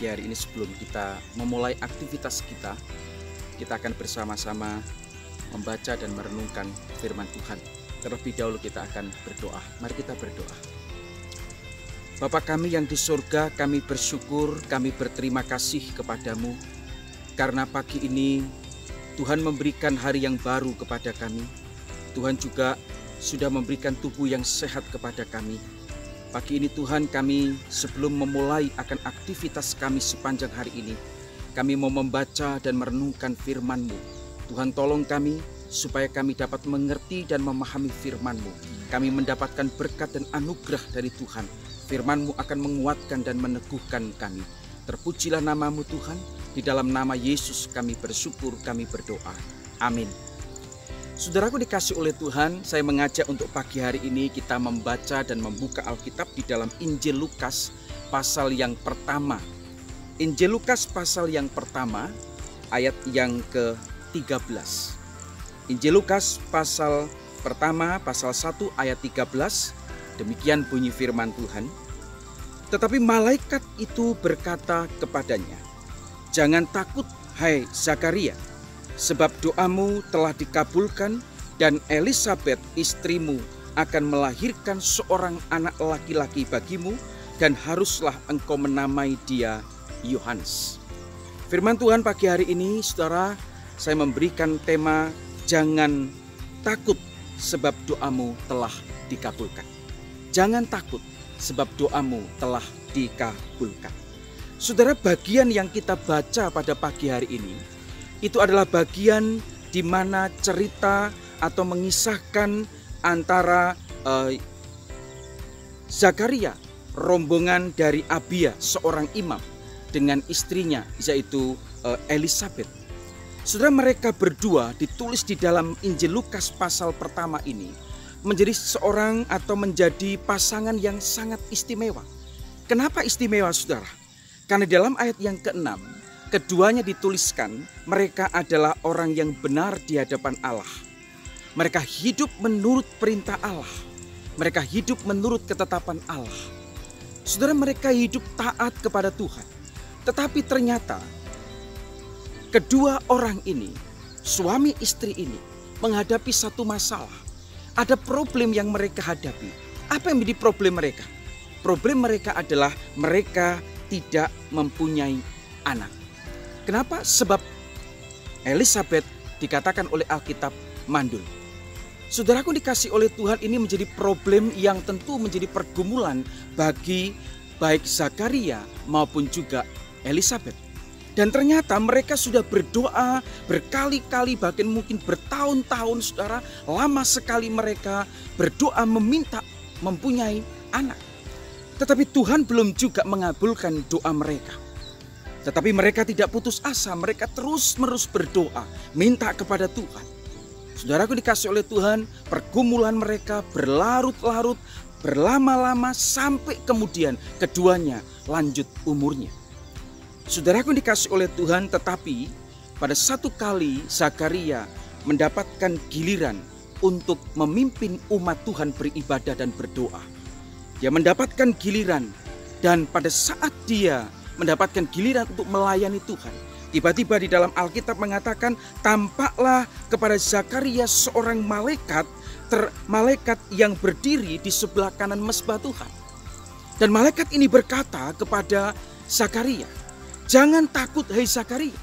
pagi hari ini sebelum kita memulai aktivitas kita akan bersama-sama membaca dan merenungkan firman Tuhan. Terlebih dahulu kita akan berdoa. Mari kita berdoa. Bapa kami yang di surga, kami bersyukur, kami berterima kasih kepadamu karena pagi ini Tuhan memberikan hari yang baru kepada kami. Tuhan juga sudah memberikan tubuh yang sehat kepada kami. Pagi ini Tuhan, kami sebelum memulai akan aktivitas kami sepanjang hari ini, kami mau membaca dan merenungkan firman-Mu. Tuhan tolong kami supaya kami dapat mengerti dan memahami firman-Mu. Kami mendapatkan berkat dan anugerah dari Tuhan. Firman-Mu akan menguatkan dan meneguhkan kami. Terpujilah nama-Mu Tuhan. Di dalam nama Yesus kami bersyukur, kami berdoa. Amin. Saudaraku dikasih oleh Tuhan, saya mengajak untuk pagi hari ini kita membaca dan membuka Alkitab di dalam Injil Lukas pasal yang pertama. Injil Lukas pasal yang pertama ayat yang ke-13. Injil Lukas pasal pertama pasal 1 ayat 13. Demikian bunyi firman Tuhan. Tetapi malaikat itu berkata kepadanya, "Jangan takut, hai Zakaria, sebab doamu telah dikabulkan dan Elisabet istrimu akan melahirkan seorang anak laki-laki bagimu dan haruslah engkau menamai dia Yohanes." Firman Tuhan pagi hari ini, saudara, saya memberikan tema jangan takut sebab doamu telah dikabulkan. Jangan takut sebab doamu telah dikabulkan. Saudara, bagian yang kita baca pada pagi hari ini itu adalah bagian di mana cerita atau mengisahkan antara Zakaria, rombongan dari Abia, seorang imam, dengan istrinya yaitu Elisabet. Saudara, mereka berdua ditulis di dalam Injil Lukas pasal pertama ini menjadi seorang atau menjadi pasangan yang sangat istimewa. Kenapa istimewa, saudara? Karena dalam ayat yang ke-6 keduanya dituliskan mereka adalah orang yang benar di hadapan Allah. Mereka hidup menurut perintah Allah. Mereka hidup menurut ketetapan Allah. Saudara, mereka hidup taat kepada Tuhan. Tetapi ternyata kedua orang ini, suami istri ini, menghadapi satu masalah. Ada problem yang mereka hadapi. Apa yang menjadi problem mereka? Problem mereka adalah mereka tidak mempunyai anak. Kenapa? Sebab Elisabet dikatakan oleh Alkitab mandul. Saudaraku dikasih oleh Tuhan, ini menjadi problem yang tentu menjadi pergumulan bagi baik Zakaria maupun juga Elisabet. Dan ternyata mereka sudah berdoa berkali-kali, bahkan mungkin bertahun-tahun, saudara. Lama sekali mereka berdoa meminta mempunyai anak. Tetapi Tuhan belum juga mengabulkan doa mereka. Tetapi mereka tidak putus asa, mereka terus-menerus berdoa, minta kepada Tuhan. Saudaraku dikasih oleh Tuhan, pergumulan mereka berlarut-larut, berlama-lama sampai kemudian keduanya lanjut umurnya. Saudaraku dikasih oleh Tuhan, tetapi pada satu kali Zakaria mendapatkan giliran untuk memimpin umat Tuhan beribadah dan berdoa. Dia mendapatkan giliran, dan pada saat dia mendapatkan giliran untuk melayani Tuhan, tiba-tiba di dalam Alkitab mengatakan tampaklah kepada Zakaria seorang malaikat yang berdiri di sebelah kanan mezbah Tuhan. Dan malaikat ini berkata kepada Zakaria, "Jangan takut, hai Zakaria,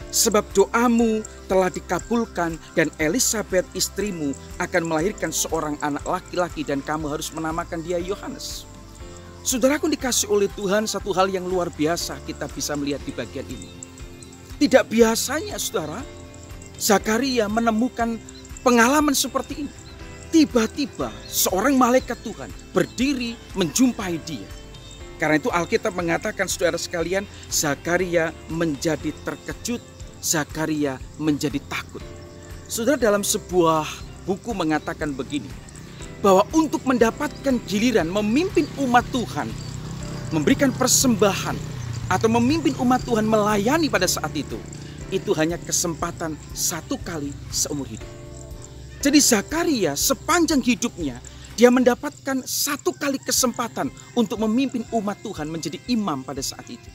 sebab doamu telah dikabulkan dan Elisabet istrimu akan melahirkan seorang anak laki-laki dan kamu harus menamakan dia Yohanes." Saudaraku dikasih oleh Tuhan, satu hal yang luar biasa kita bisa melihat di bagian ini. Tidak biasanya, saudara, Zakaria menemukan pengalaman seperti ini. Tiba-tiba seorang malaikat Tuhan berdiri menjumpai dia. Karena itu Alkitab mengatakan, saudara sekalian, Zakaria menjadi terkejut, Zakaria menjadi takut. Saudara, dalam sebuah buku mengatakan begini, bahwa untuk mendapatkan giliran memimpin umat Tuhan, memberikan persembahan atau memimpin umat Tuhan melayani pada saat itu hanya kesempatan satu kali seumur hidup. Jadi Zakaria sepanjang hidupnya dia mendapatkan satu kali kesempatan untuk memimpin umat Tuhan menjadi imam pada saat itu.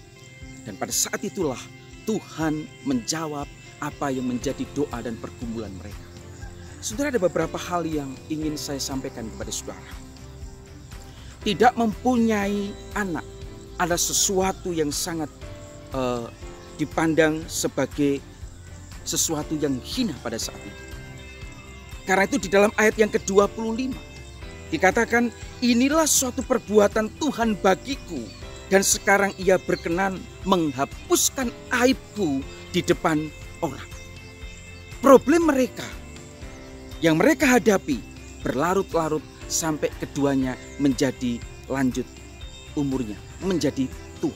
Dan pada saat itulah Tuhan menjawab apa yang menjadi doa dan pergumulan mereka. Saudara, ada beberapa hal yang ingin saya sampaikan kepada saudara. Tidak mempunyai anak ada sesuatu yang sangat dipandang sebagai sesuatu yang hina pada saat itu. Karena itu di dalam ayat yang ke-25 dikatakan, inilah suatu perbuatan Tuhan bagiku, dan sekarang ia berkenan menghapuskan aibku di depan orang. Problem mereka yang mereka hadapi berlarut-larut sampai keduanya menjadi lanjut umurnya, menjadi tua.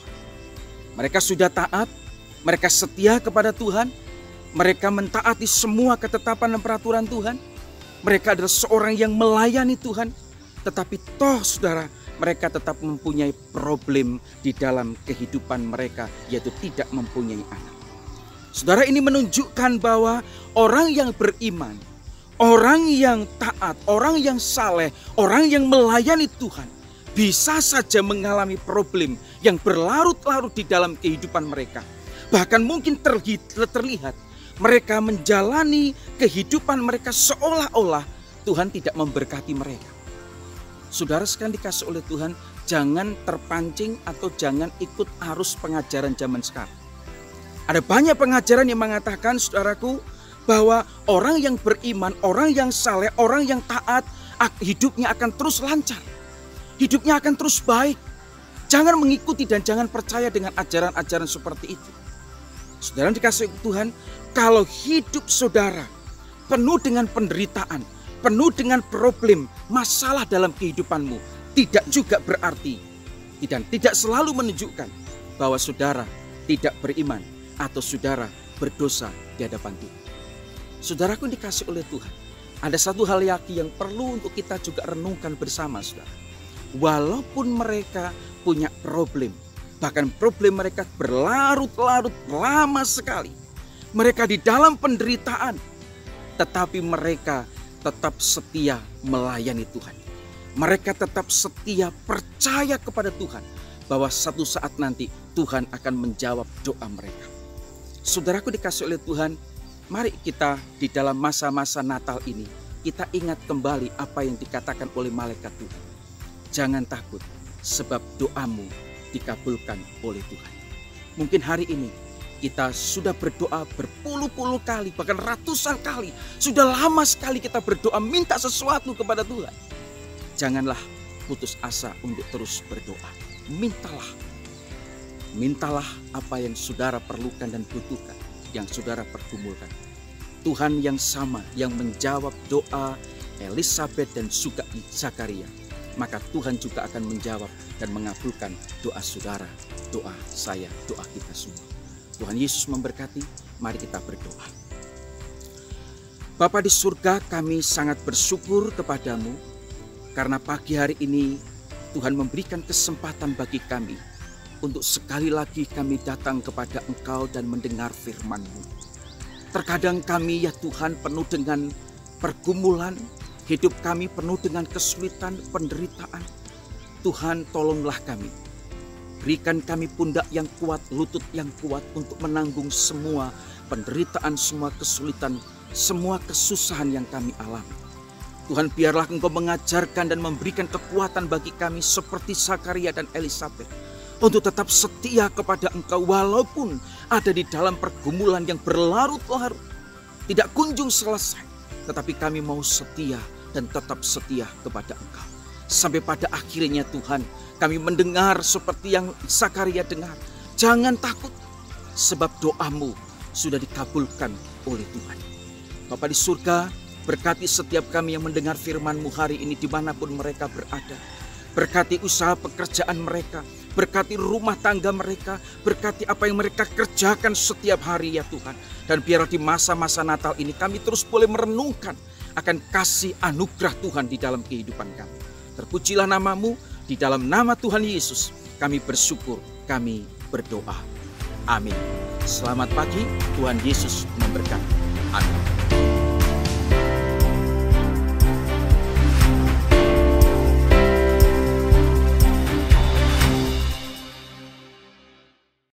Mereka sudah taat, mereka setia kepada Tuhan, mereka mentaati semua ketetapan dan peraturan Tuhan. Mereka adalah seorang yang melayani Tuhan, tetapi toh saudara, mereka tetap mempunyai problem di dalam kehidupan mereka, yaitu tidak mempunyai anak. Saudara, ini menunjukkan bahwa orang yang beriman, orang yang taat, orang yang saleh, orang yang melayani Tuhan bisa saja mengalami problem yang berlarut-larut di dalam kehidupan mereka. Bahkan mungkin terlihat mereka menjalani kehidupan mereka seolah-olah Tuhan tidak memberkati mereka. Saudara sekalian dikasih oleh Tuhan, jangan terpancing atau jangan ikut arus pengajaran zaman sekarang. Ada banyak pengajaran yang mengatakan, saudaraku, bahwa orang yang beriman, orang yang saleh, orang yang taat, hidupnya akan terus lancar. Hidupnya akan terus baik. Jangan mengikuti dan jangan percaya dengan ajaran-ajaran seperti itu. Saudara dikasih Tuhan, kalau hidup saudara penuh dengan penderitaan, penuh dengan problem, masalah dalam kehidupanmu, tidak juga berarti dan tidak selalu menunjukkan bahwa saudara tidak beriman atau saudara berdosa di hadapan Tuhan. Saudaraku dikasih oleh Tuhan, ada satu hal yang perlu untuk kita juga renungkan bersama, saudara. Walaupun mereka punya problem, bahkan problem mereka berlarut-larut lama sekali, mereka di dalam penderitaan, tetapi mereka tetap setia melayani Tuhan. Mereka tetap setia percaya kepada Tuhan bahwa satu saat nanti Tuhan akan menjawab doa mereka. Saudaraku dikasih oleh Tuhan, mari kita di dalam masa-masa Natal ini, kita ingat kembali apa yang dikatakan oleh malaikat Tuhan. Jangan takut, sebab doamu dikabulkan oleh Tuhan. Mungkin hari ini kita sudah berdoa berpuluh-puluh kali, bahkan ratusan kali. Sudah lama sekali kita berdoa minta sesuatu kepada Tuhan. Janganlah putus asa untuk terus berdoa. Mintalah apa yang saudara perlukan dan butuhkan, yang saudara pergumulkan. Tuhan yang sama yang menjawab doa Elisabet dan juga Zakaria, maka Tuhan juga akan menjawab dan mengabulkan doa saudara, doa saya, doa kita semua. Tuhan Yesus memberkati, mari kita berdoa. Bapa di surga, kami sangat bersyukur kepadamu karena pagi hari ini Tuhan memberikan kesempatan bagi kami untuk sekali lagi kami datang kepada Engkau dan mendengar firman-Mu. Terkadang kami ya Tuhan penuh dengan pergumulan, hidup kami penuh dengan kesulitan, penderitaan. Tuhan tolonglah kami. Berikan kami pundak yang kuat, lutut yang kuat untuk menanggung semua penderitaan, semua kesulitan, semua kesusahan yang kami alami. Tuhan, biarlah Engkau mengajarkan dan memberikan kekuatan bagi kami seperti Zakaria dan Elisabet untuk tetap setia kepada Engkau walaupun ada di dalam pergumulan yang berlarut-larut, tidak kunjung selesai, tetapi kami mau setia dan tetap setia kepada Engkau. Sampai pada akhirnya Tuhan, kami mendengar seperti yang Zakaria dengar. Jangan takut, sebab doamu sudah dikabulkan oleh Tuhan. Bapa di surga, berkati setiap kami yang mendengar firman-Mu hari ini dimanapun mereka berada. Berkati usaha pekerjaan mereka, berkati rumah tangga mereka, berkati apa yang mereka kerjakan setiap hari ya Tuhan. Dan biar di masa-masa Natal ini kami terus boleh merenungkan akan kasih anugerah Tuhan di dalam kehidupan kami. Terpujilah nama-Mu, di dalam nama Tuhan Yesus kami bersyukur, kami berdoa. Amin. Selamat pagi, Tuhan Yesus memberkati. Amin.